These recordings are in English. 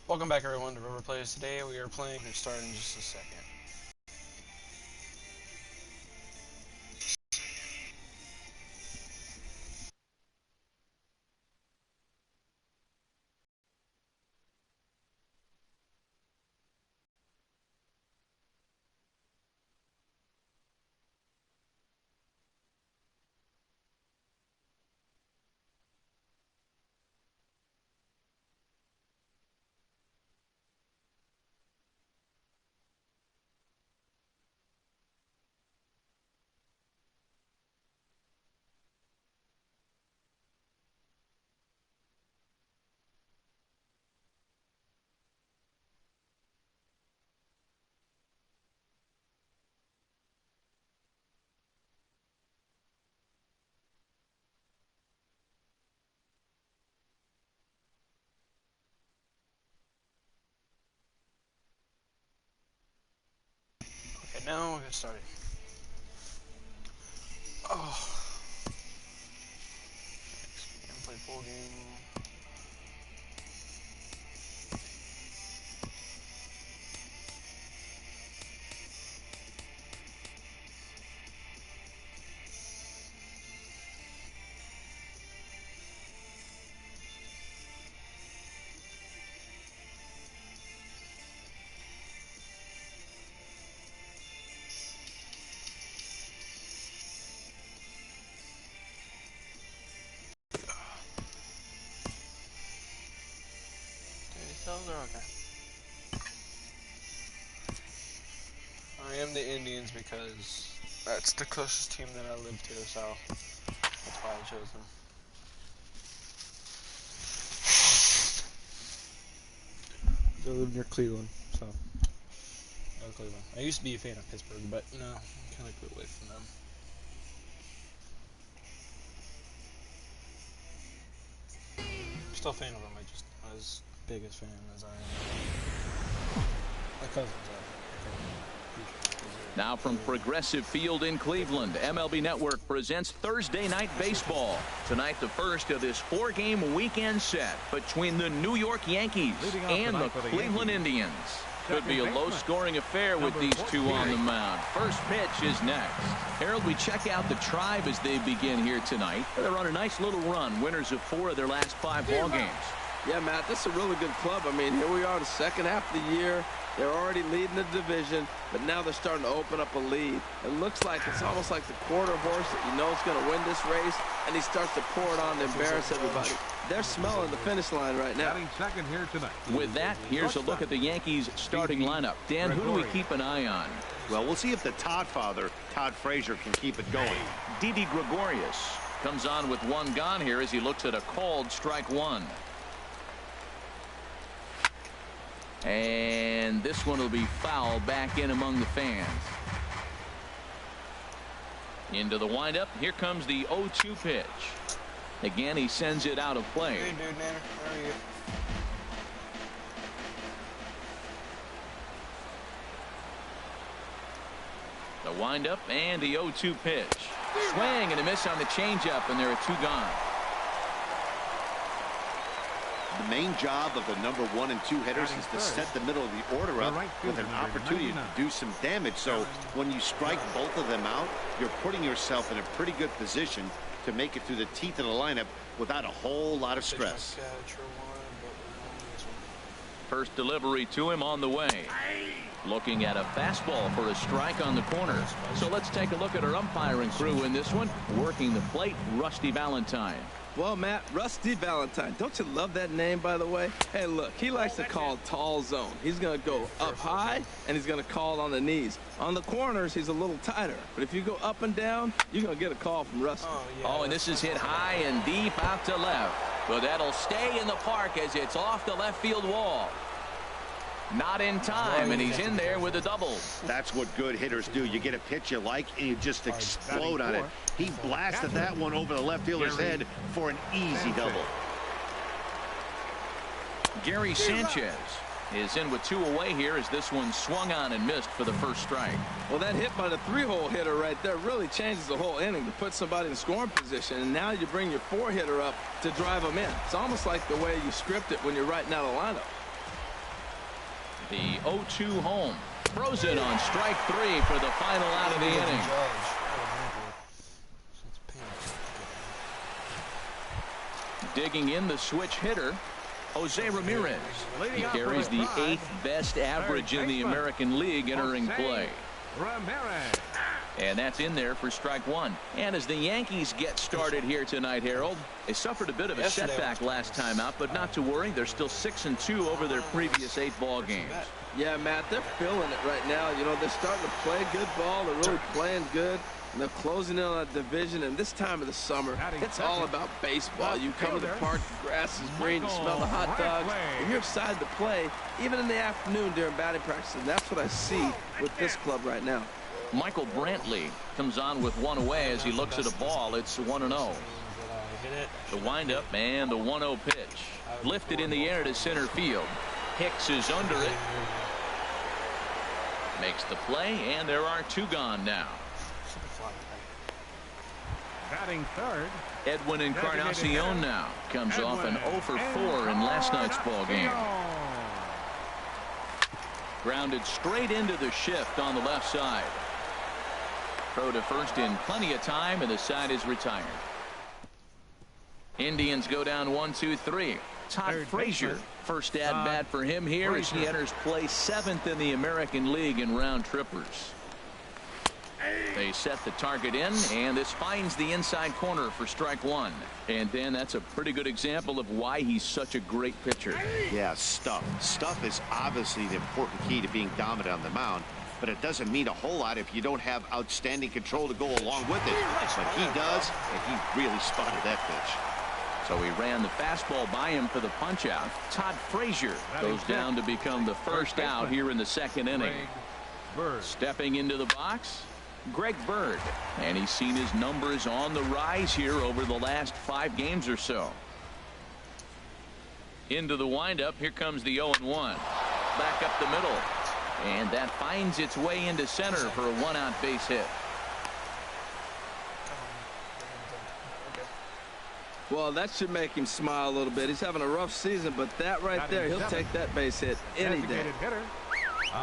Welcome back, everyone, to Rover Plays. Today we are playing. We're starting in just a second. Okay, now we'll get started. Oh. Play full game. Okay. I am the Indians because that's the closest team that I live to, so that's why I chose them. I live near Cleveland, so I love Cleveland. I used to be a fan of Pittsburgh, but no, I kind of grew away from them. Still a fan of them. I just not as big a fan as I am. My cousins are. Now from Progressive Field in Cleveland, MLB Network presents Thursday Night Baseball. Tonight, the first of this four-game weekend set between the New York Yankees and the Cleveland Indians. Could be a low-scoring affair with these two on the mound. First pitch is next. Harold, we check out the Tribe as they begin here tonight. They're on a nice little run, winners of 4 of their last 5 ball games. Yeah, Matt, this is a really good club. I mean, here we are the second half of the year. They're already leading the division, but now they're starting to open up a lead. It looks like it's almost like the quarter horse that you know is going to win this race, and he starts to pour it on to embarrass everybody. They're smelling the finish line right now. Second here tonight. With that, here's a look at the Yankees starting lineup. Dan, who do we keep an eye on? Well, we'll see if the Todd father, Todd Frazier, can keep it going. Didi Gregorius comes on with 1 gone here as he looks at a called strike 1. And this one will be foul back in among the fans. Into the windup. Here comes the 0-2 pitch. Again, he sends it out of play. Hey, dude, man. How are you? The windup and the 0-2 pitch. Swing and a miss on the changeup, and there are 2 gone. The main job of the number 1 and 2 hitters is to set the middle of the order up with an opportunity to do some damage. So when you strike both of them out, you're putting yourself in a pretty good position to make it through the teeth of the lineup without a whole lot of stress. First delivery to him on the way. Looking at a fastball for a strike on the corner. So let's take a look at our umpiring crew in this one. Working the plate, Rusty Valentine. Well, Matt, Rusty Valentine. Don't you love that name, by the way? Hey, look, he likes to call tall zone. He's going to go up high, and he's going to call on the knees. On the corners, he's a little tighter. But if you go up and down, you're going to get a call from Rusty. Oh, and this is hit high and deep out to left. But that'll stay in the park as it's off the left field wall. Not in time, and he's in there with a double. That's what good hitters do. You get a pitch you like, and you just explode on it. He blasted that one over the left fielder's head for an easy double. Gary Sanchez is in with 2 away here as this one swung on and missed for the first strike. Well, that hit by the 3-hole hitter right there really changes the whole inning to put somebody in scoring position, and now you bring your 4-hitter up to drive them in. It's almost like the way you script it when you're writing out a lineup. The 0-2 home. Throws it on strike 3 for the final out of the inning. Digging in the switch hitter, Jose Ramirez. He carries the 8th best average in the American League entering play. And that's in there for strike 1. And as the Yankees get started here tonight, Harold, they suffered a bit of a setback last time out, but not to worry. They're still 6-2 over their previous 8 ball games. Yeah, Matt, they're feeling it right now. You know, they're starting to play good ball. They're really playing good. And they're closing in on a division. And this time of the summer, it's all about baseball. You come to the park, the grass is green, you smell the hot dogs, and you're excited to play, even in the afternoon during batting practice. And that's what I see with this club right now. Michael Brantley comes on with 1 away as he looks at a ball. It's 1-0. The windup and the 1-0 pitch. Lifted in the air to center field. Hicks is under it. Makes the play, and there are 2 gone now. Batting third, Edwin Encarnacion now comes off an 0 for 4 in last night's ball game. Grounded straight into the shift on the left side. Throw to first in plenty of time, and the side is retired. Indians go down 1-2-3. Todd Frazier, first at bat for him here as he enters play 7th in the American League in round trippers. They set the target in, and this finds the inside corner for strike 1. And Dan, that's a pretty good example of why he's such a great pitcher. Yeah, stuff. Stuff is obviously the important key to being dominant on the mound, but it doesn't mean a whole lot if you don't have outstanding control to go along with it. But he does, and he really spotted that pitch. So he ran the fastball by him for the punch out. Todd Frazier goes down to become the first out here in the 2nd inning. Stepping into the box, Greg Bird, and he's seen his numbers on the rise here over the last 5 games or so. Into the windup, here comes the 0-1. Back up the middle, and that finds its way into center for a 1-out base hit. Well, that should make him smile a little bit. He's having a rough season, but that right there, he'll take that base hit any day.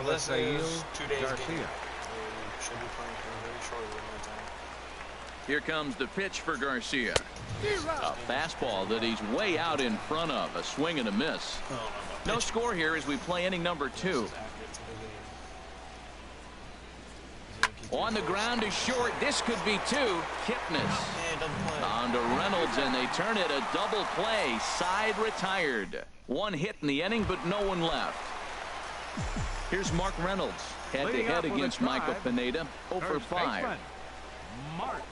This is 2 days Garcia. Should be playing very shortly in that time. Here comes the pitch for Garcia. A fastball that he's way out in front of. A swing and a miss. No score here as we play inning number 2. On the ground to short. This could be 2. Kipnis on to Reynolds, and they turn it a double play. Side retired. 1 hit in the inning, but no one left. Here's Mark Reynolds. Head-to-head against Michael Pineda. 0 for 5. Mark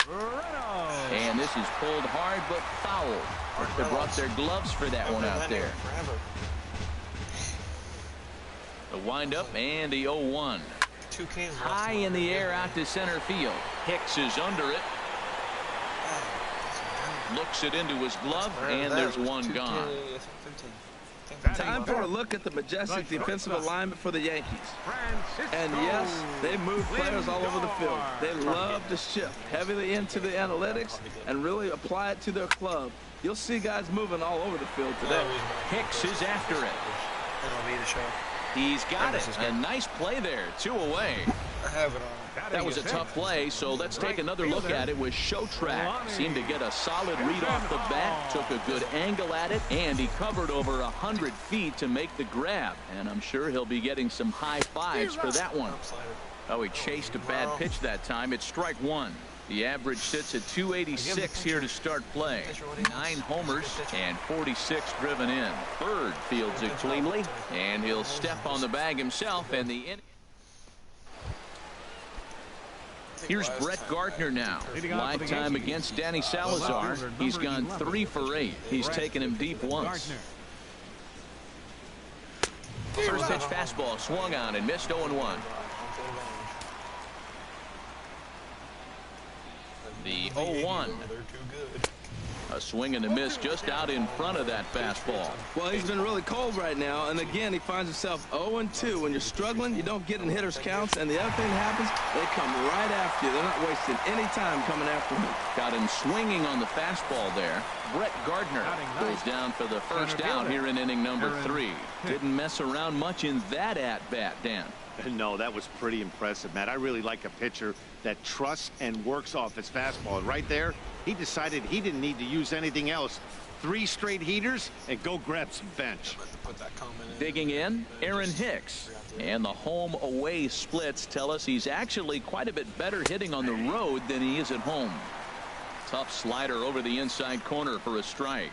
Reynolds. And this is pulled hard but foul. They brought their gloves for that one out there. The windup and the 0-1. High in the air out to center field. Hicks is under it. Looks it into his glove, and there's 1 gone. Time for a look at the majestic defensive alignment for the Yankees. And yes, they move players all over the field. They love to shift heavily into the analytics and really apply it to their club. You'll see guys moving all over the field today. Hicks is after it. He's got it. A nice play there. 2 away. I have it on. That was a tough play, so let's take another look at it with Show Track. Seemed to get a solid read off the bat, took a good angle at it, and he covered over 100 feet to make the grab. And I'm sure he'll be getting some high fives for that one. Oh, he chased a bad pitch that time. It's strike 1. The average sits at 286 here to start play. 9 homers and 46 driven in. Bird fields it cleanly, and he'll step on the bag himself, and the inning. Here's Brett Gardner now. Lifetime against Danny Salazar. He's gone 3 for 8. He's taken him deep once. First pitch fastball swung on and missed 0-1. The 0-1. A swing and a miss just out in front of that fastball. Well, he's been really cold right now, and again, he finds himself 0-2. When you're struggling, you don't get in hitters' counts, and the other thing that happens, they come right after you. They're not wasting any time coming after him. Got him swinging on the fastball there. Brett Gardner goes down for the first out here in inning number 3. Didn't mess around much in that at-bat, Dan. No, that was pretty impressive, Matt. I really like a pitcher that trusts and works off his fastball. And right there, he decided he didn't need to use anything else. 3 straight heaters and go grab some bench. Digging in, Aaron Hicks. And the home-away splits tell us he's actually quite a bit better hitting on the road than he is at home. Tough slider over the inside corner for a strike.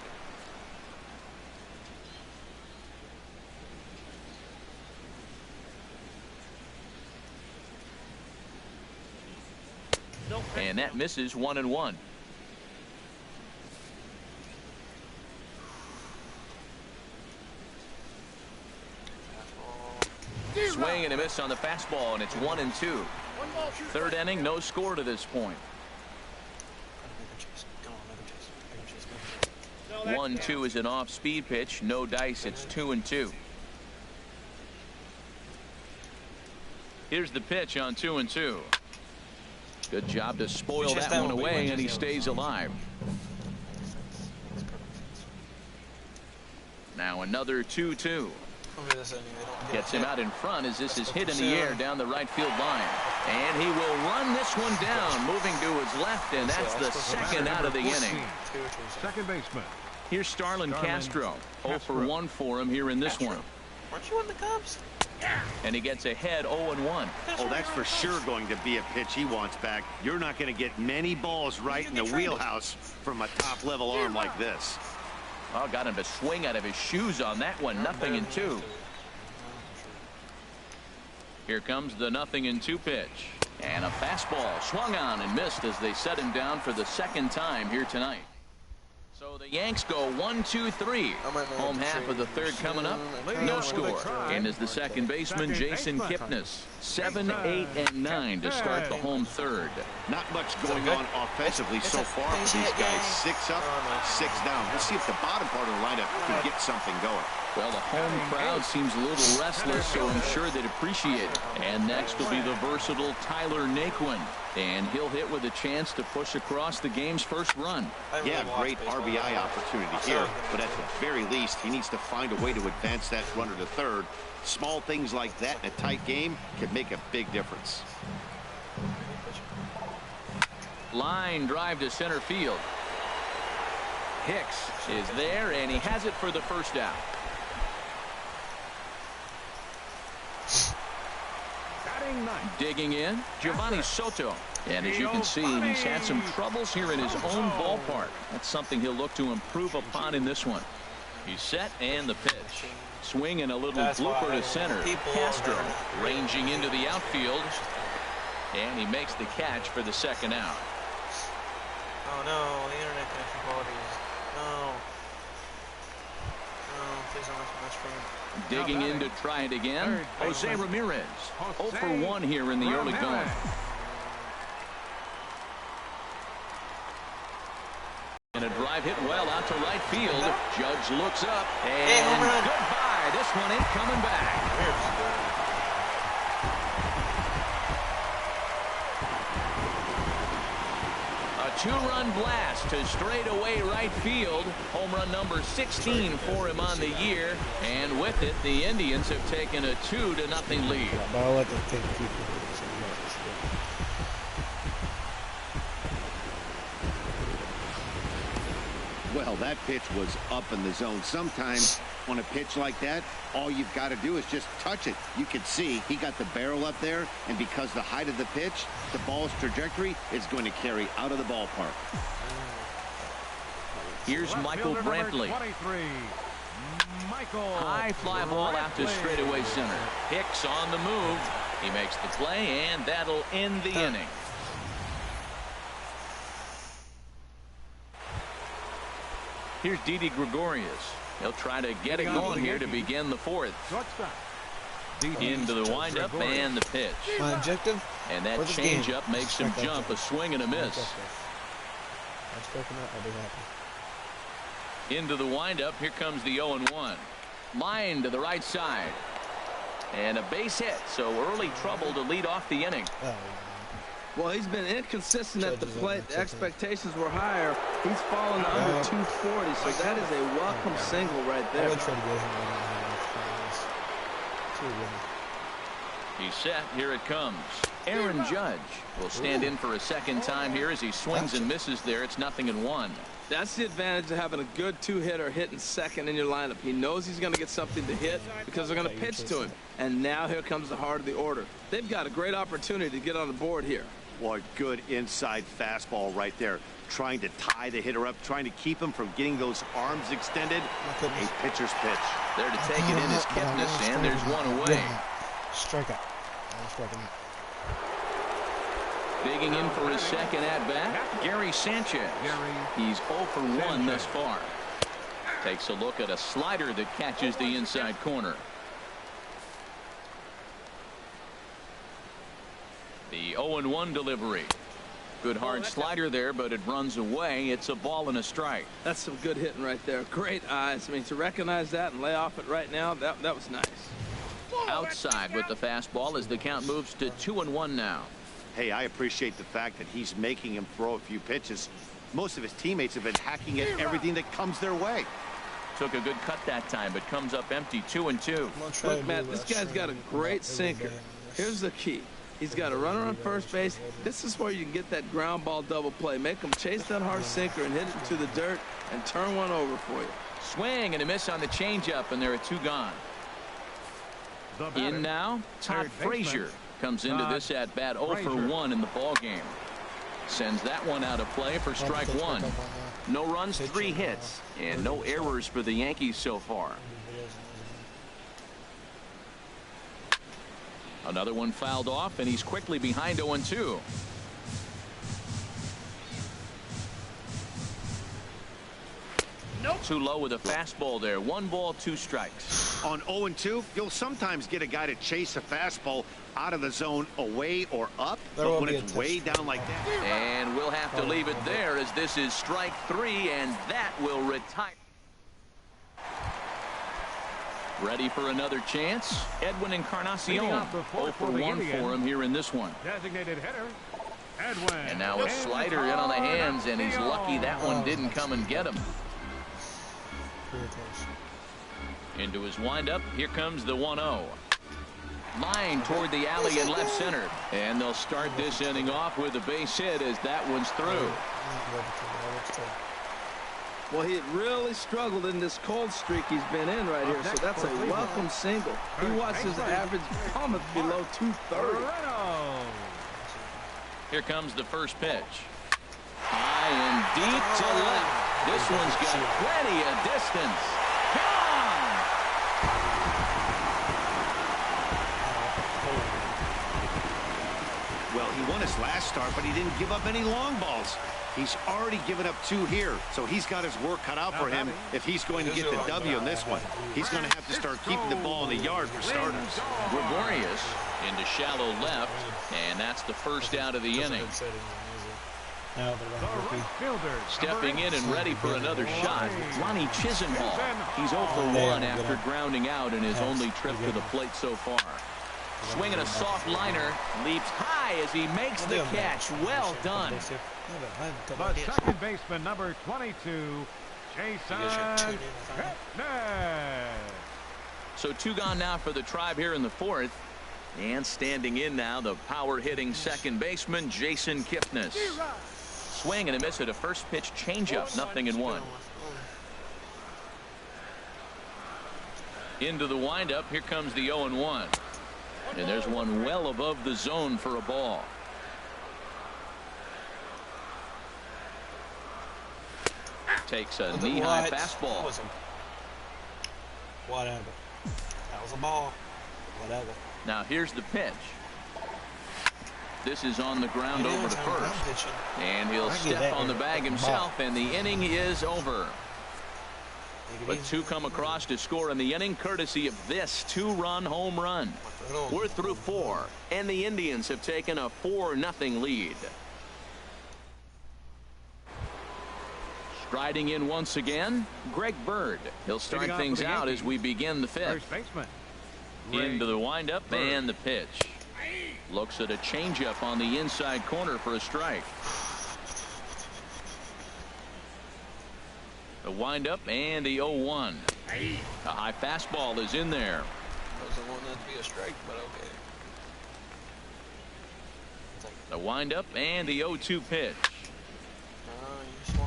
And that misses 1-1. Swing and a miss on the fastball, and it's 1-2. Third inning, no score to this point. 1-2 is an off-speed pitch. No dice. It's 2-2. Here's the pitch on 2-2. Good job to spoil that one away, and he stays alive. Now another 2-2. Gets him out in front as this is hit in the air down the right field line. And he will run this one down, moving to his left, and that's the second out of the inning. Second baseman. Here's Starlin Castro. 0 for 1 for him here in this one. Weren't you on the Cubs? And he gets ahead 0-1. Oh, that's for sure going to be a pitch he wants back. You're not going to get many balls right in the wheelhouse from a top-level arm like this. Oh, got him to swing out of his shoes on that one. 0-2. Here comes the 0-2 pitch. And a fastball swung on and missed as they set him down for the second time here tonight. So the Yanks go 1-2-3. Home half of the third coming up. No score. And is the second baseman Jason Kipnis. 7, 8, and 9 to start the home third. Not much going on offensively so far for these guys. 6 up, 6 down. We'll see if the bottom part of the lineup can get something going. Well, the home crowd seems a little restless, so I'm sure they'd appreciate it. And next will be the versatile Tyler Naquin. And he'll hit with a chance to push across the game's first run. Yeah, great RBI opportunity here. But at the very least, he needs to find a way to advance that runner to third. Small things like that in a tight game can make a big difference. Line drive to center field. Hicks is there, and he has it for the first out. Digging in, Giovanni Soto. And as you can see, he's had some troubles here in his own ballpark. That's something he'll look to improve upon in this one. He's set, and the pitch. Swing and a little blooper to center. Castro ranging into the outfield. And he makes the catch for the second out. Oh no, the internet connection quality is no. No, please don't mess for me. Digging in to try it again. Jose Ramirez. 0 for 1 here in the early going. And a drive hit well out to right field. Judge looks up, and goodbye. This one ain't coming back. A 2-run blast to straightaway right field. Home run number 16 for him on the year. And with it, the Indians have taken a 2-0 lead. Well, that pitch was up in the zone. Sometimes on a pitch like that, all you've got to do is just touch it. You can see he got the barrel up there, and because the height of the pitch, the ball's trajectory is going to carry out of the ballpark. Here's Michael Brantley. High fly ball out to straightaway center. Hicks on the move. He makes the play, and that'll end the inning. Here's Didi Gregorius. He'll try to get it going here to begin the fourth. Into the windup and the pitch. My objective? And that changeup makes him jump. A swing and a miss. Into the windup. Here comes the 0-1. Line to the right side. And a base hit. So early trouble to lead off the inning. Well, he's been inconsistent at the plate. The expectations were higher. He's fallen to under 240, so that is a welcome single right there. He's set. Here it comes. Aaron Judge will stand in for a second time here as he swings and misses there. It's 0-1. That's the advantage of having a good two-hitter hitting second in your lineup. He knows he's going to get something to hit because they're going to pitch to him. And now here comes the heart of the order. They've got a great opportunity to get on the board here. Well, good inside fastball right there. Trying to tie the hitter up, trying to keep him from getting those arms extended. A pitcher's pitch. There to take it in is Kipnis, and there's one away. Strikeout. Digging in for his second at-bat, Gary Sanchez. He's 0 for 1 thus far. Takes a look at a slider that catches the inside corner. The 0-1 delivery. Good hard slider there, but it runs away. It's a ball and a strike. That's some good hitting right there. Great eyes. I mean, to recognize that and lay off it right now, that was nice. Outside with the fastball as the count moves to 2-1 now. Hey, I appreciate the fact that he's making him throw a few pitches. Most of his teammates have been hacking at everything that comes their way. Took a good cut that time, but comes up empty. 2-2. Look, Matt, this guy's got a great sinker. Here's the key. He's got a runner on first base. This is where you can get that ground ball double play. Make him chase that hard sinker and hit it into the dirt and turn one over for you. Swing and a miss on the changeup, and there are 2 gone. In now, Todd Frazier comes into this at bat 0 for 1 in the ball game. Sends that one out of play for strike 1. No runs, 3 hits, and no errors for the Yankees so far. Another one fouled off, and he's quickly behind 0-2. Too low with a fastball there. 1 ball, 2 strikes. On 0-2, you'll sometimes get a guy to chase a fastball out of the zone away or up, but when it's way down like that. And we'll have to leave it there as this is strike 3, and that will retire. Ready for another chance. Edwin Encarnacion. 0 for 1 for him here in this one. Designated hitter, Edwin. And now a slider in on the hands, and he's lucky that one didn't come and get him. Into his windup. Here comes the 1-0. Line toward the alley in left center. And they'll start this inning off with a base hit as that one's through. Well, he really struggled in this cold streak he's been in right here, so that's a welcome single. He watched his average plummet below 230. Here comes the first pitch. High and deep to left. This one's got plenty of distance. Gone! Well, he won his last start, but he didn't give up any long balls. He's already given up 2 here, so he's got his work cut out for him if he's going to get the W in this one. He's going to have to start keeping the ball in the yard for starters. Gregorius into shallow left, and that's the first out of the inning. Stepping in and ready for another shot, Ronnie Chisenhall. He's 0 for 1 after grounding out in his only trip to the plate so far. Swinging a soft liner, leaps high as he makes the catch. Well done. The second baseman, number 22, Jason Kipnis. So 2 gone now for the Tribe here in the 4th. And standing in now, the power-hitting second baseman, Jason Kipnis. Swing and a miss at a first pitch changeup, 0-1. Into the windup, here comes the 0-1. And there's one well above the zone for a ball. Takes a knee-high fastball. Whatever. That was a ball. Whatever. Now here's the pitch. This is on the ground over to first. And he'll step on the bag himself, and the inning is over. But 2 come across to score in the inning, courtesy of this 2-run home run. We're through 4, and the Indians have taken a 4-0 lead. Striding in once again, Greg Bird. He'll start things out as we begin the fifth. First baseman. Into the windup and the pitch. Looks at a changeup on the inside corner for a strike. The windup and the 0-1. A high fastball is in there. Doesn't want that to be a strike, but okay. The windup and the 0-2 pitch.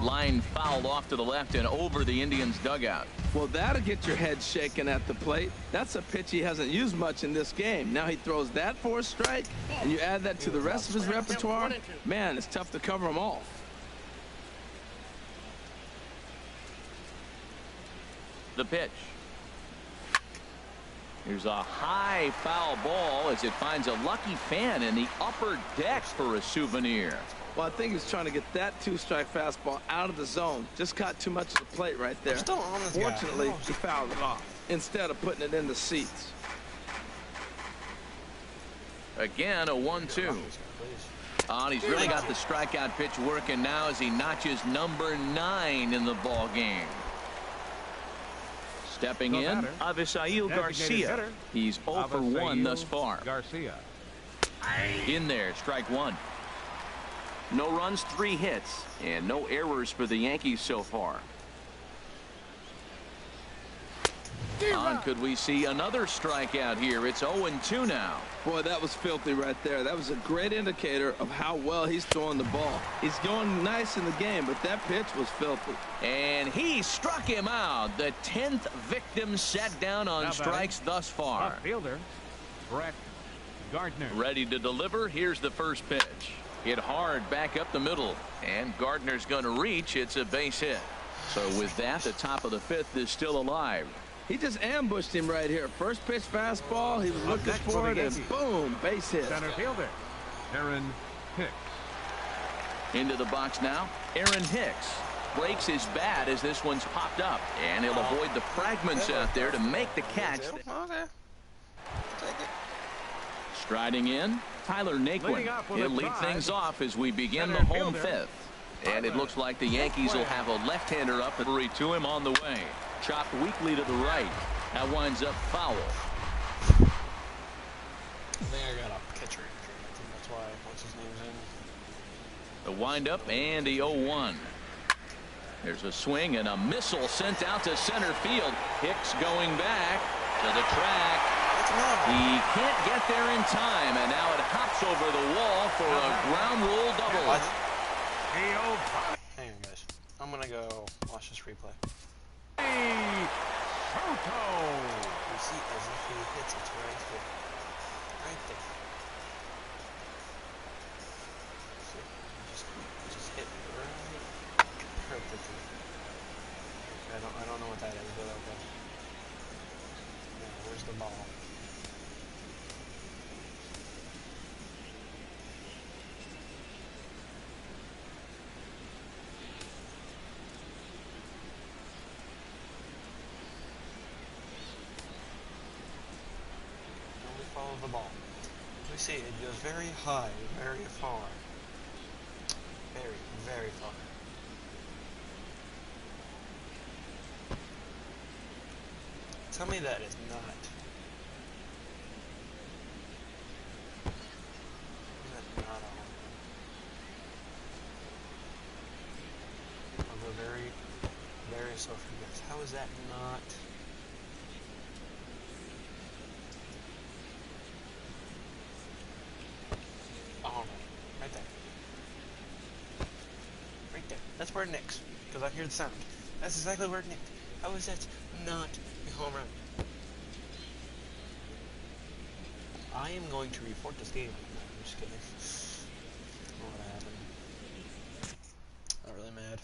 Line fouled off to the left and over the Indians dugout. Well, that'll get your head shaking at the plate. That's a pitch he hasn't used much in this game. Now he throws that for a strike, and you add that to the rest of his repertoire. Man, it's tough to cover them all. The pitch. Here's a high foul ball as it finds a lucky fan in the upper deck for a souvenir. Well, I think he's trying to get that two-strike fastball out of the zone. Just caught too much of the plate right there. Fortunately, he fouled it off instead of putting it in the seats. Again, a 1-2. And he's really got the strikeout pitch working now as he notches number 9 in the ball game. Stepping in, Avisail Garcia. He's 0 for 1 thus far. Garcia. In there, strike 1. No runs, 3 hits, and no errors for the Yankees so far. And could we see another strikeout here? It's 0-2 now. Boy, that was filthy right there. That was a great indicator of how well he's throwing the ball. He's going nice in the game, but that pitch was filthy. And he struck him out. The 10th victim set down on strikes thus far. Fielder, Brett Gardner. Ready to deliver. Here's the first pitch. Hit hard back up the middle, and Gardner's going to reach. It's a base hit. So with that, the top of the 5th is still alive. He just ambushed him right here. First pitch fastball. He was looking for it, and boom, base hit. Center fielder, Aaron Hicks. Into the box now, Aaron Hicks. Breaks his bat as this one's popped up, and he'll avoid the fragments out there to make the catch. Okay. Take it. Striding in, Tyler Naquin. He'll lead things off as we begin the home 5th. And it looks like the Yankees will have a left-hander up and to him on the way. Chopped weakly to the right. That winds up foul. I think I got a pitcher injury. I think that's why. What's his name's in? The windup and the 0-1. There's a swing and a missile sent out to center field. Hicks going back to the track. He can't get there in time, and now it hops over the wall for a ground rule double. Hang on, guys. I'm gonna go watch this replay. Soto. You see, as if he hits it right here, right there. See, just hit right perfectly. I don't know what that is, but okay. Now, where's the ball? Follow the ball. We see it goes very high, very far. Very, very far. Tell me that is not. That's not a home run. I'll go very, very slow for you guys. How is that not? Right there. Right there. That's where it nicks. Because I hear the sound. That's exactly where it nicked. How is that not a home run? I am going to report this game. No, I'm just kidding. I don't know what happened. Not really mad.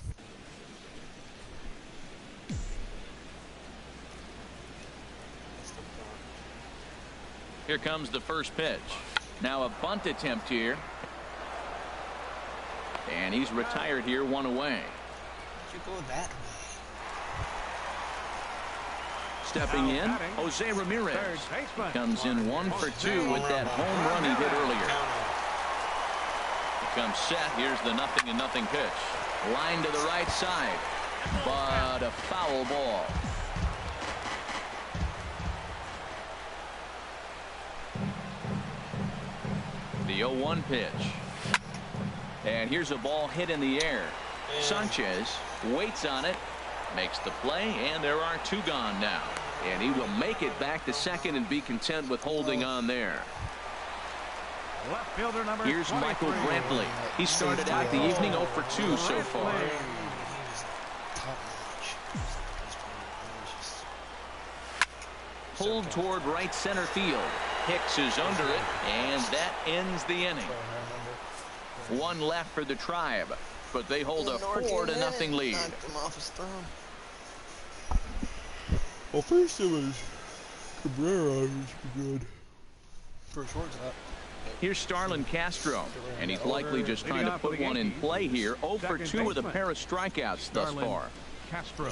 Here comes the first pitch. Now a bunt attempt here. And he's retired here, 1 away. You go that way. Stepping in, Jose Ramirez. Comes in 1 for 2 with that home run he hit earlier. He comes set. Here's the 0-0 pitch. Line to the right side. but a foul ball. The 0-1 pitch. And here's a ball hit in the air. Sanchez waits on it, makes the play, and there are two gone now. And he will make it back to second and be content with holding on there. Left fielder number Here's 23. Michael Brantley. He started out the evening 0 for 2 so far. Pulled toward right center field. Hicks is under it, and that ends the inning. One left for the Tribe, but they hold a 4-0 lead. Well, first it was Cabrera, which was good for shortstop. Here's Starlin Castro, and he's likely just trying to put one in play here. 0 for 2 with a pair of strikeouts thus far. Castro.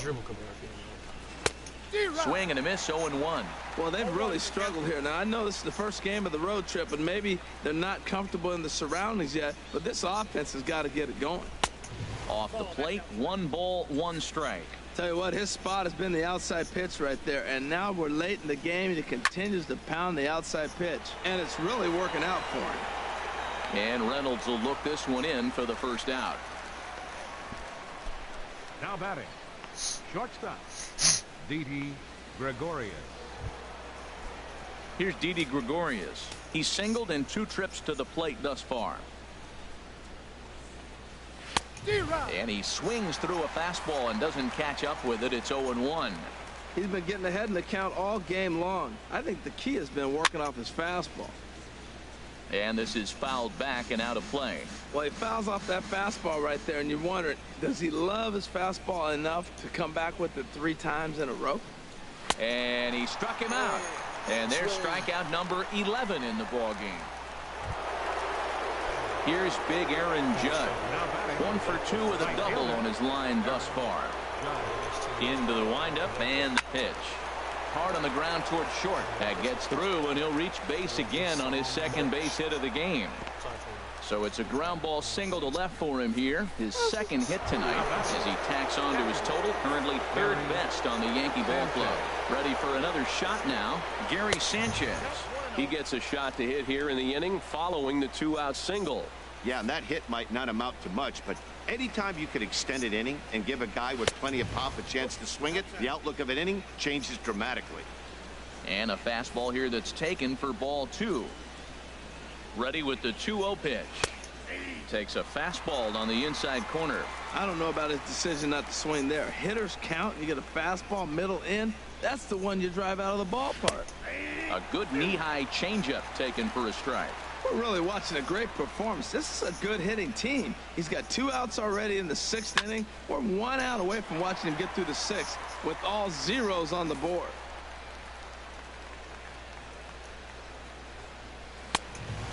Swing and a miss, 0-1. Well, they've really struggled here. Now, I know this is the first game of the road trip, and maybe they're not comfortable in the surroundings yet, but this offense has got to get it going. Off the plate, 1 ball, 1 strike. Tell you what, his spot has been the outside pitch right there, and now we're late in the game, and he continues to pound the outside pitch, and it's really working out for him. And Reynolds will look this one in for the first out. Now batting, shortstop, Didi Gregorius. Here's Didi Gregorius. He's singled in 2 trips to the plate thus far. And he swings through a fastball and doesn't catch up with it. It's 0-1. He's been getting ahead in the count all game long. I think the key has been working off his fastball. And this is fouled back and out of play. Well, he fouls off that fastball right there, and you're wondering, does he love his fastball enough to come back with it 3 times in a row? And he struck him out. And there's strikeout number 11 in the ball game. Here's big Aaron Judd. 1 for 2 with a double on his line thus far. Into the windup and the pitch. Hard on the ground toward short. That gets through, and he'll reach base again on his second base hit of the game. So it's a ground ball single to left for him here. His second hit tonight as he tacks on to his total. Currently 3rd best on the Yankee ball club. Ready for another shot now, Gary Sanchez. He gets a shot to hit here in the inning following the 2-out single. Yeah, and that hit might not amount to much, but anytime you can extend an inning and give a guy with plenty of pop a chance to swing it, the outlook of an inning changes dramatically. And a fastball here that's taken for ball 2. Ready with the 2-0 pitch. Takes a fastball on the inside corner. I don't know about his decision not to swing there. Hitters count. You get a fastball middle in. That's the one you drive out of the ballpark. A good knee-high changeup taken for a strike. We're really watching a great performance. This is a good hitting team. He's got 2 outs already in the 6th inning. We're 1 out away from watching him get through the 6th with all zeros on the board.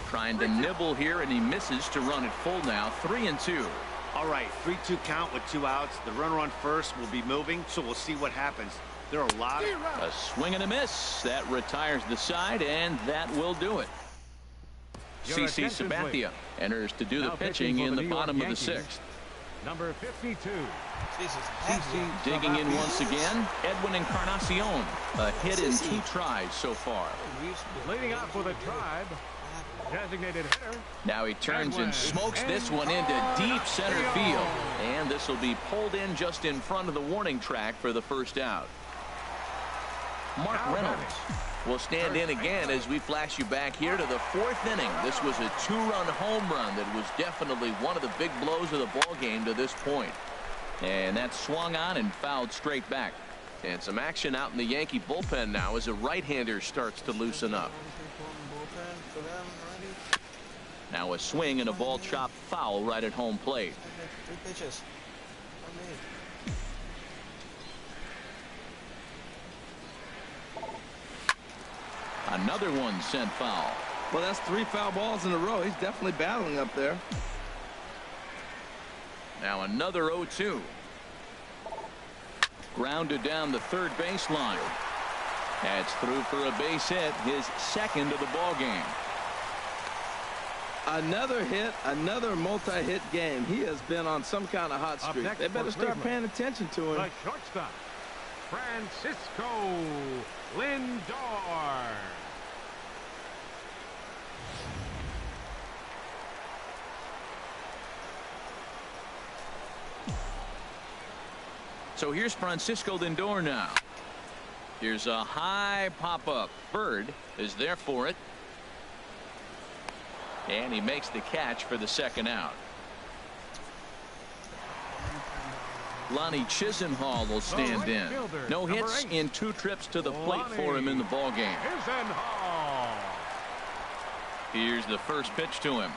Trying to nibble here, and he misses to run it full now. 3-2. All right, 3-2 count with 2 outs. The runner on first will be moving, so we'll see what happens. There are a lot of... A swing and a miss. That retires the side, and that will do it. CC Sabathia enters to do the pitching in the bottom of the 6th. Number 52. CC digging in once again. Edwin Encarnacion. A hit in 2 tries so far. Leading off with a Tribe. Designated hitter. Now he turns and smokes this one into deep center field. And this will be pulled in just in front of the warning track for the first out. Mark Reynolds will stand in again as we flash you back here to the 4th inning. This was a 2-run home run that was definitely one of the big blows of the ball game to this point. And that swung on and fouled straight back. And some action out in the Yankee bullpen now as a right-hander starts to loosen up. Now a swing and a ball chopped foul right at home plate. 3 pitches. Another one sent foul. Well, that's 3 foul balls in a row. He's definitely battling up there. Now another 0-2. Grounded down the 3rd baseline. That's through for a base hit, his 2nd of the ball game. Another hit, another multi-hit game. He has been on some kind of hot streak. They better start paying attention to him. The shortstop, Francisco Lindor. So here's Francisco Lindor now. Here's a high pop-up. Bird is there for it. And he makes the catch for the second out. Lonnie Chisenhall will stand in. No hits in 2 trips to the plate for him in the ballgame. Here's the first pitch to him.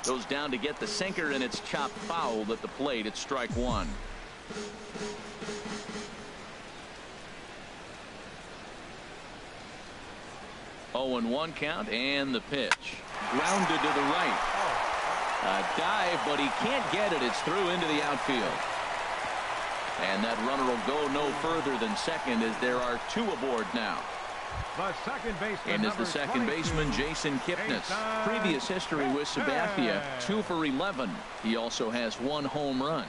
Goes down to get the sinker, and it's chopped foul at the plate. It's strike 1. Oh, and 1 count, and the pitch. Grounded to the right. A dive, but he can't get it. It's through into the outfield. And that runner will go no further than second, as there are 2 aboard now. The second baseman, and is the second baseman, Jason Kipnis. Previous history with Sabathia, 2 for 11. He also has 1 home run.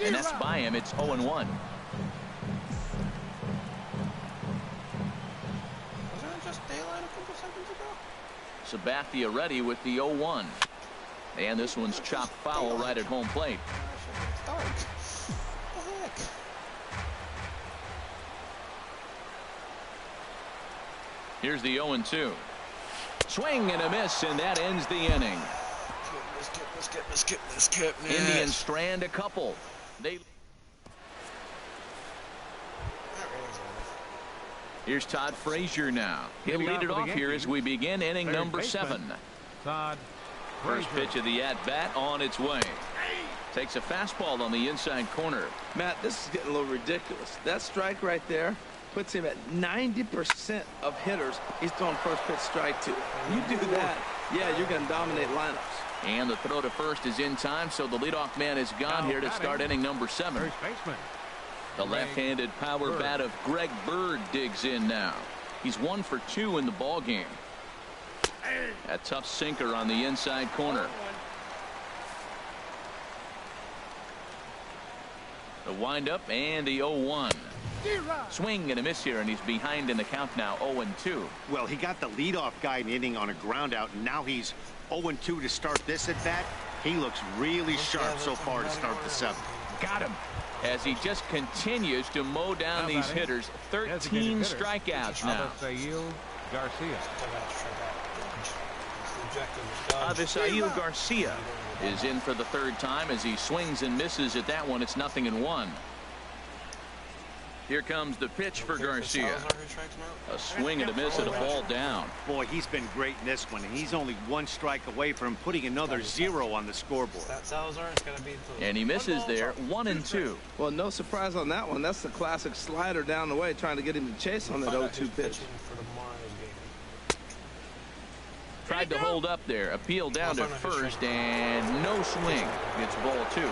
And that's by him. It's 0-1. Wasn't it just daylight a couple seconds ago? Sabathia ready with the 0-1. And this one's chopped foul right at home plate. It's dark. What the heck? Here's the 0-2. Swing and a miss, and that ends the inning. Skip. Indians strand a couple. Here's Todd Frazier now. He'll lead it off here as we begin inning number 7. First pitch of the at-bat on its way. Takes a fastball on the inside corner. Matt, this is getting a little ridiculous. That strike right there puts him at 90% of hitters he's throwing first pitch strike to. You do that, yeah, you're going to dominate lineups. And the throw to first is in time, so the leadoff man is gone here to start inning number 7. The left-handed power bat of Greg Bird digs in now. He's 1 for 2 in the ball game. A tough sinker on the inside corner. The windup and the 0-1. Swing and a miss here, and he's behind in the count now, 0-2. Well, he got the leadoff guy in the inning on a ground out, and now he's 0-2 to start this at bat. He looks really sharp so far to start the 7th. Got him. As he just continues to mow down these hitters. 13 strikeouts now. Avisail Garcia is in for the 3rd time as he swings and misses at that one. It's 0-1. Here comes the pitch for Garcia. A swing and a miss and a ball down. Boy, he's been great in this one. He's only 1 strike away from putting another 0 on the scoreboard. And he misses there, 1-2. Well, no surprise on that one. That's the classic slider down the way, trying to get him to chase on that 0-2 pitch. Tried to hold up there. Appeal down to first, and no swing. It's ball 2.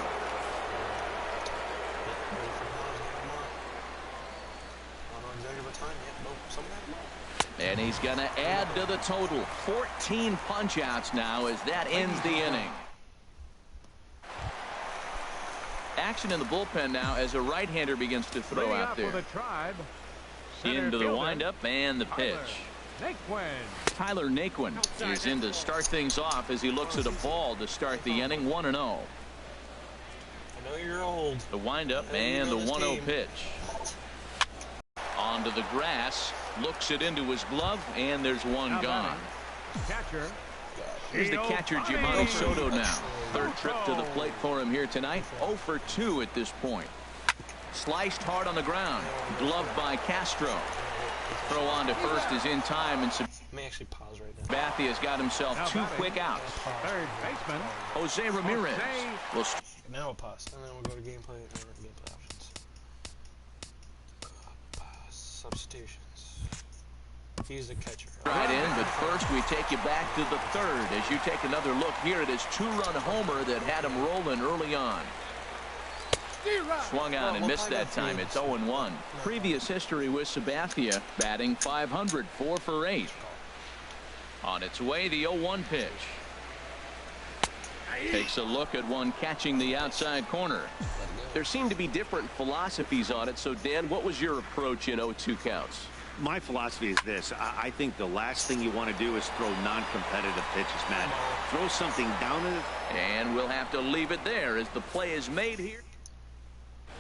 And he's going to add to the total. 14 punch-outs now as that ends the inning. Action in the bullpen now as a right-hander begins to throw out there. Into the windup and the pitch. Tyler Naquin is in to start things off as he looks at a ball to start the inning. 1-0. I know you're old. The windup and the 1-0 pitch. Onto the grass, looks it into his glove, and there's one gone. Here's the catcher, Giovanni Soto now. 3rd trip to the plate for him here tonight. 0 for 2 at this point. Sliced hard on the ground. Gloved by Castro. Throw on to first is in time, and may actually pause right now. Bathia's got himself 2 quick outs. Jose Ramirez will. Now we'll pause, and then we'll go to gameplay options. Substitutions. He's the catcher. Right in, but first we take you back to the 3rd as you take another look here at his 2-run homer that had him rolling early on. Swung on and missed that time. It's 0-1. Previous history with Sabathia, batting .500, 4 for 8. On its way, the 0-1 pitch. Takes a look at one catching the outside corner. There seem to be different philosophies on it. So, Dan, what was your approach in 0-2 counts? My philosophy is this. I think the last thing you want to do is throw non-competitive pitches, Matt. Throw something down in it. And we'll have to leave it there as the play is made here.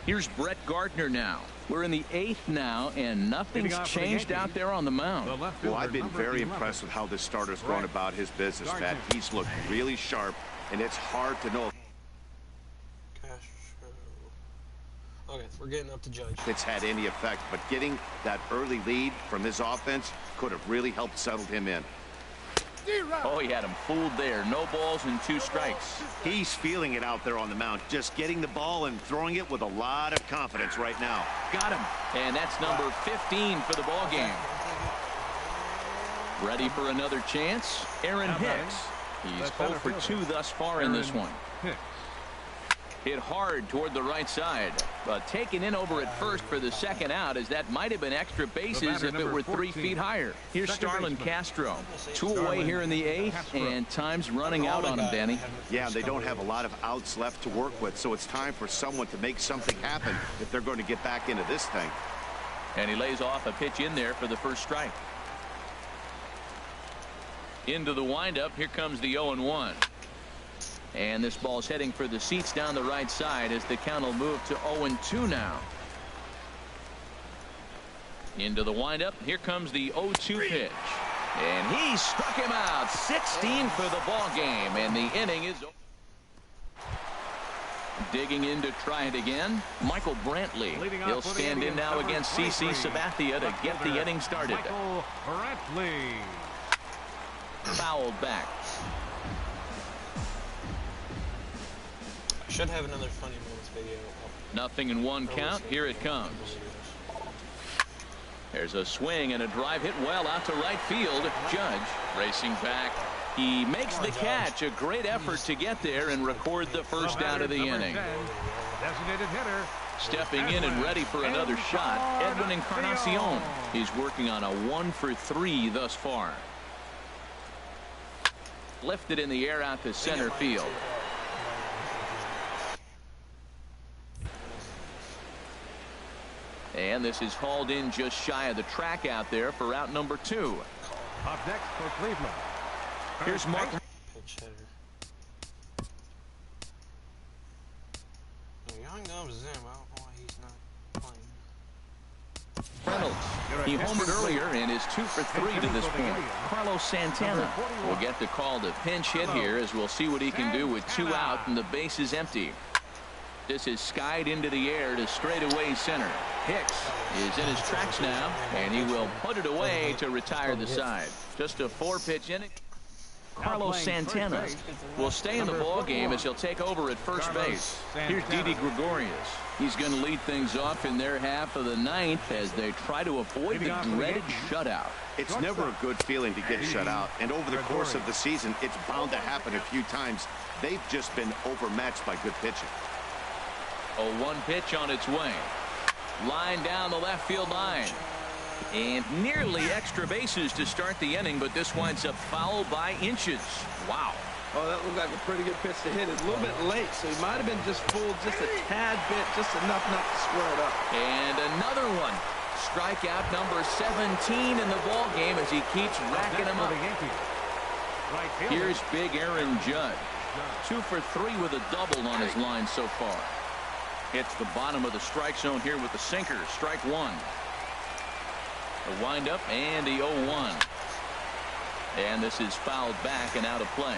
Here's Brett Gardner now. We're in the 8th now, and nothing's changed out there on the mound. Well, I've been very impressed with how this starter's gone about his business, Matt. He's looked really sharp, and it's hard to know. Okay, we're getting up to Judge. It's had any effect, but getting that early lead from his offense could have really helped settle him in. Oh, he had him fooled there. No balls and 2 strikes. He's feeling it out there on the mound, just getting the ball and throwing it with a lot of confidence right now. Got him. And that's number 15 for the ball game. Ready for another chance? Aaron Hicks. He's 0 for 2 thus far in this one. Hit hard toward the right side, but taken in over at first for the second out, as that might have been extra bases if it were 3 feet higher. Here's Starlin Castro. 2 away here in the 8th, and time's running out on him, Danny. Yeah, they don't have a lot of outs left to work with, so it's time for someone to make something happen if they're going to get back into this thing. And he lays off a pitch in there for the first strike. Into the windup. Here comes the 0-1. And this ball's heading for the seats down the right side as the count will move to 0-2 now. Into the windup. Here comes the 0-2 pitch. And he struck him out. 16 for the ball game, and the inning is over. Digging in to try it again, Michael Brantley. He'll stand in now against CC Sabathia to get the inning started. Michael Brantley. Fouled back. Should have another funny moments video. Nothing in 1 count. Here it comes. There's a swing and a drive hit well out to right field. Judge racing back. He makes the catch. A great effort to get there and record the first out of the inning. Designated hitter. Stepping in and ready for another shot, Edwin Encarnacion. He's working on a 1 for 3 thus far. Lifted in the air out to center field. And this is hauled in just shy of the track out there for out number 2. Up next for Cleveland. Here's Mark. Pitch hitter. Young Guns is him. I don't know why he's not playing. Reynolds. He homered earlier and is 2 for 3 to this point. Carlos Santana will get the call to pinch hit here, as we'll see what he can do with 2 out and the base is empty. This is skied into the air to straightaway center. Hicks is in his tracks now, and he will put it away to retire the side. Just a 4-pitch inning. Carlos Santana will stay in the ball game as he'll take over at first base. Here's Didi Gregorius. He's going to lead things off in their half of the 9th as they try to avoid the dreaded shutout. It's never a good feeling to get shut out, and over the course of the season, it's bound to happen a few times. They've just been overmatched by good pitching. 0-1 pitch on its way. Line down the left field line. And nearly extra bases to start the inning, but this winds up foul by inches. Wow. Oh, that looked like a pretty good pitch to hit. It's a little bit late, so he might have been just fooled just a tad bit, just enough not to square it up. And another one. Strikeout number 17 in the ball game as he keeps racking them up. Here's big Aaron Judge. 2 for 3 with a double on his line so far. Hits the bottom of the strike zone here with the sinker. Strike 1. The windup and the 0-1. And this is fouled back and out of play.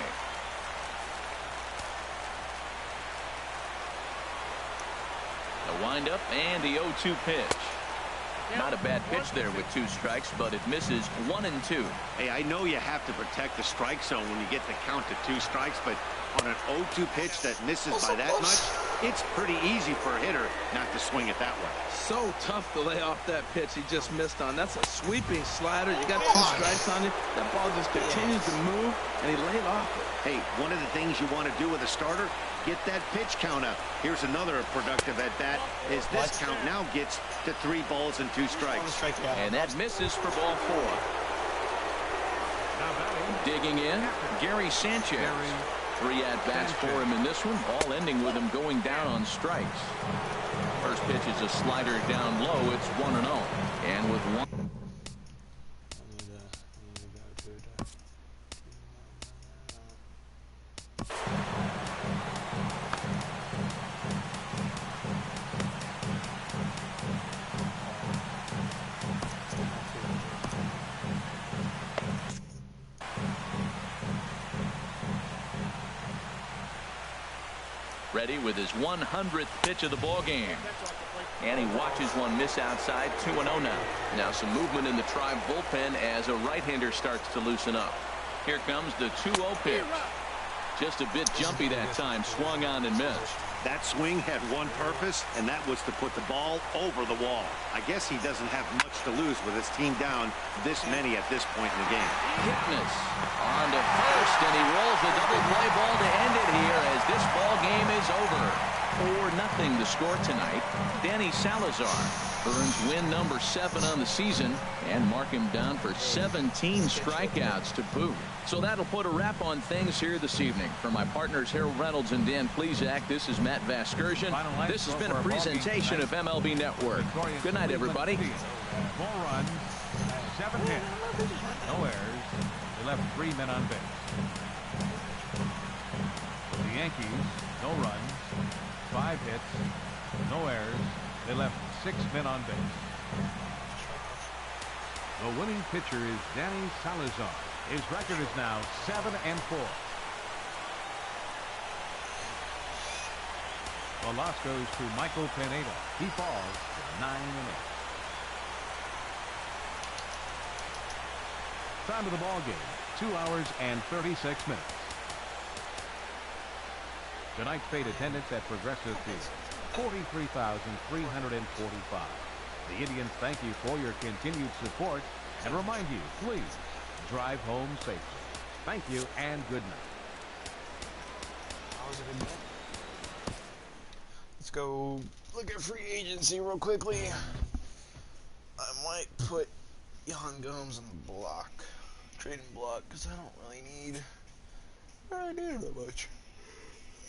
The windup and the 0-2 pitch. Not a bad pitch there with 2 strikes, but it misses 1 and 2. Hey, I know you have to protect the strike zone when you get the count to 2 strikes, but on an 0-2 pitch that misses by that much, it's pretty easy for a hitter not to swing it that way. So tough to lay off that pitch he just missed on. That's a sweeping slider. You got 2 strikes on you. That ball just continues to move, and he laid off it. Hey, one of the things you want to do with a starter, get that pitch count up. Here's another productive at bat, as this count now gets to 3 balls and 2 strikes. And that misses for ball 4. Digging in, Gary Sanchez. 3 at-bats for him in this one, all ending with him going down on strikes. First pitch is a slider down low. It's 1-0. And with one. Ready with his 100th pitch of the ball game. And he watches one miss outside. 2-0 now. Now some movement in the Tribe bullpen as a right-hander starts to loosen up. Here comes the 2-0 pitch. Just a bit jumpy that time. Swung on and missed. That swing had one purpose, and that was to put the ball over the wall. I guess he doesn't have much to lose with his team down this many at this point in the game. Hitness on to first, and he rolls the double play ball to end it here as this ball game is over. 4-0 the score tonight. Danny Salazar earns win number 7 on the season and mark him down for 17 strikeouts to boot. So that'll put a wrap on things here this evening. For my partners Harold Reynolds and Dan Plesac, this is Matt Vasgersian. This has been a presentation of MLB Network. Good night, everybody. 4 runs, 7 hits, no errors. They left 3 men on base. The Yankees, no runs, 5 hits, no errors. They left 6 men on base. The winning pitcher is Danny Salazar. His record is now 7-4. The loss goes to Michael Pineda. He falls 9-8. Time of the ball game, 2 hours and 36 minutes. Tonight's paid attendance at Progressive Field, 43,345. The Indians thank you for your continued support and remind you, please drive home safely. Thank you and good night. That was a good night. Let's go look at free agency real quickly. I might put Jan Gomes on the block, trading block, because I don't really need that much.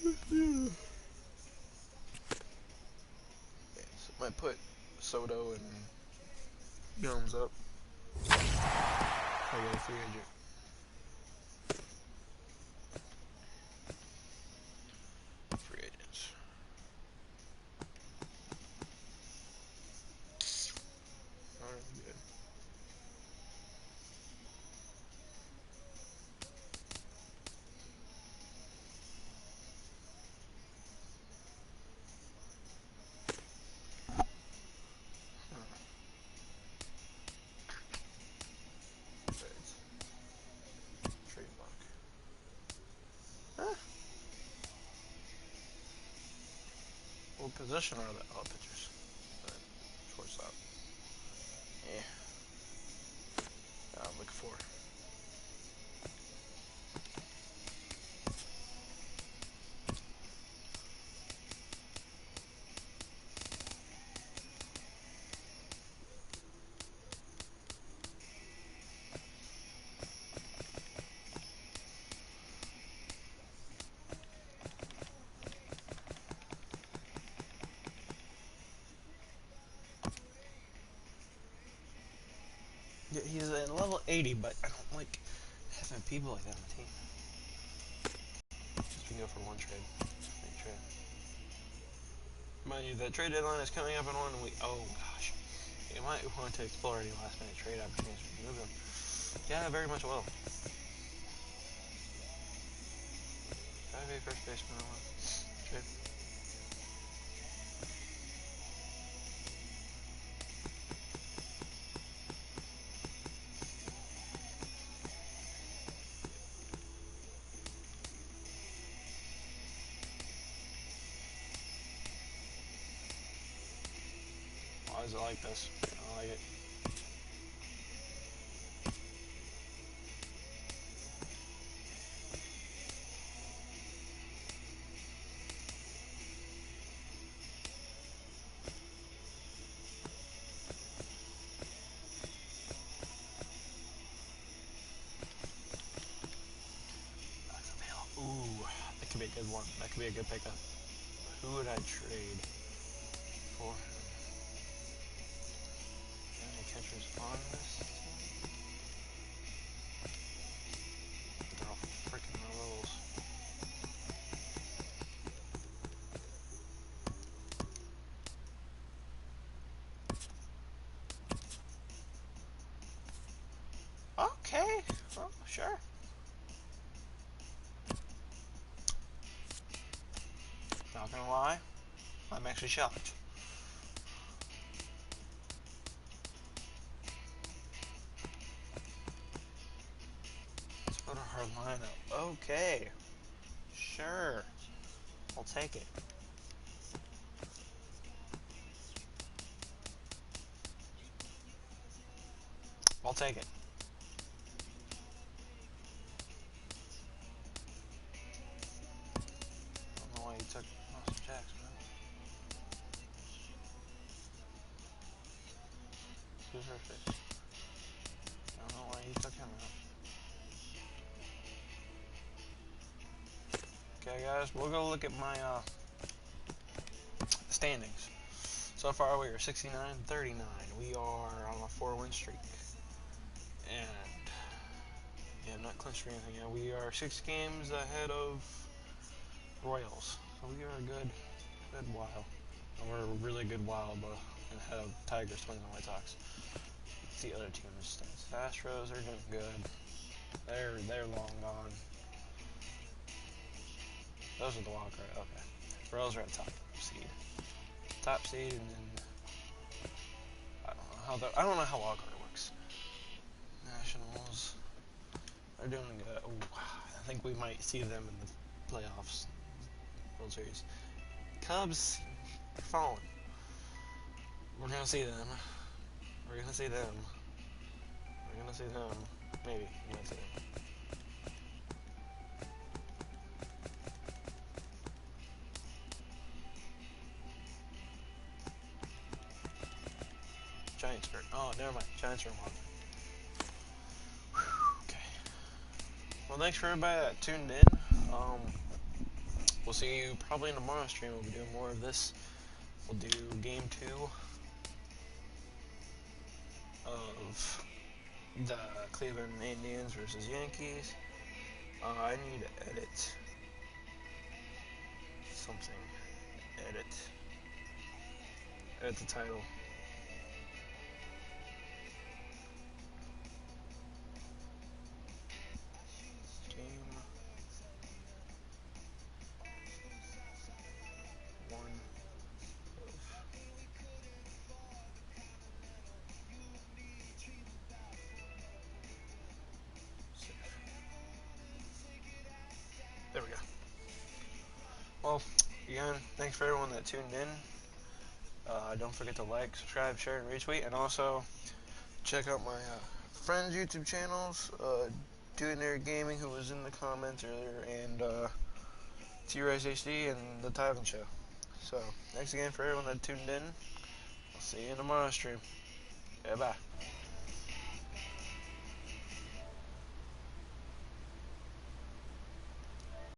Yeah, so I might put Soto and Gomes up. I got a free agent. Free agents. Alright, good. What position are the pitchers? Shortstop. Yeah. I'm looking for. He's at level 80, but I don't like having people like that on the team. Just can go for one trade. Big trade. Mind you, that trade deadline is coming up in 1 week. Oh gosh. You might want to explore any last minute trade opportunities to move them. Yeah, very much will. 5A first baseman on trade. Why is it like this? I don't like it. be a good one. That could be a good pickup. Who would I trade for him? Any catchers on this team? They're all freaking rolls. Okay, well, sure. Not gonna lie, I'm actually shocked. Let's go to her lineup. Okay, sure. I'll take it. I'll take it. I don't know why you took Monster Jacks, man. Who's her face? I don't know why you took him out. Okay, guys, we'll go look at my standings. So far, we are 69-39. We are on a 4-win streak. And, yeah, not clinched or anything yet. We are 6 games ahead of Royals. So we are a good while. And we're a really good while ahead of Tigers, Twins, and White Sox. It's the other teams' stats. Astros are doing good. They're long gone. Those are the wild card. Okay. Royals are at top seed. Top seed, and then I don't know how wild card works. Nationals, they're doing good. Ooh, I think we might see them in the playoffs, World Series. Cubs, they're falling. We're gonna see them. We're gonna see them. We're gonna see them. Maybe we're gonna see them. Giants are. Oh, never mind. Giants are in wild. Okay. Well, thanks for everybody that tuned in. We'll see you probably in tomorrow's stream. We'll be doing more of this. We'll do game 2 of the Cleveland Indians versus Yankees. I need to edit something. Edit the title. Game 1 of There we go. Well, again, thanks for everyone that tuned in. Don't forget to like, subscribe, share, and retweet. And also, check out my friends' YouTube channels, Doing Their Gaming, who was in the comments earlier, and T-Rise HD and The Tyven Show. So, thanks again for everyone that tuned in. I'll see you in tomorrow's stream. Okay, bye.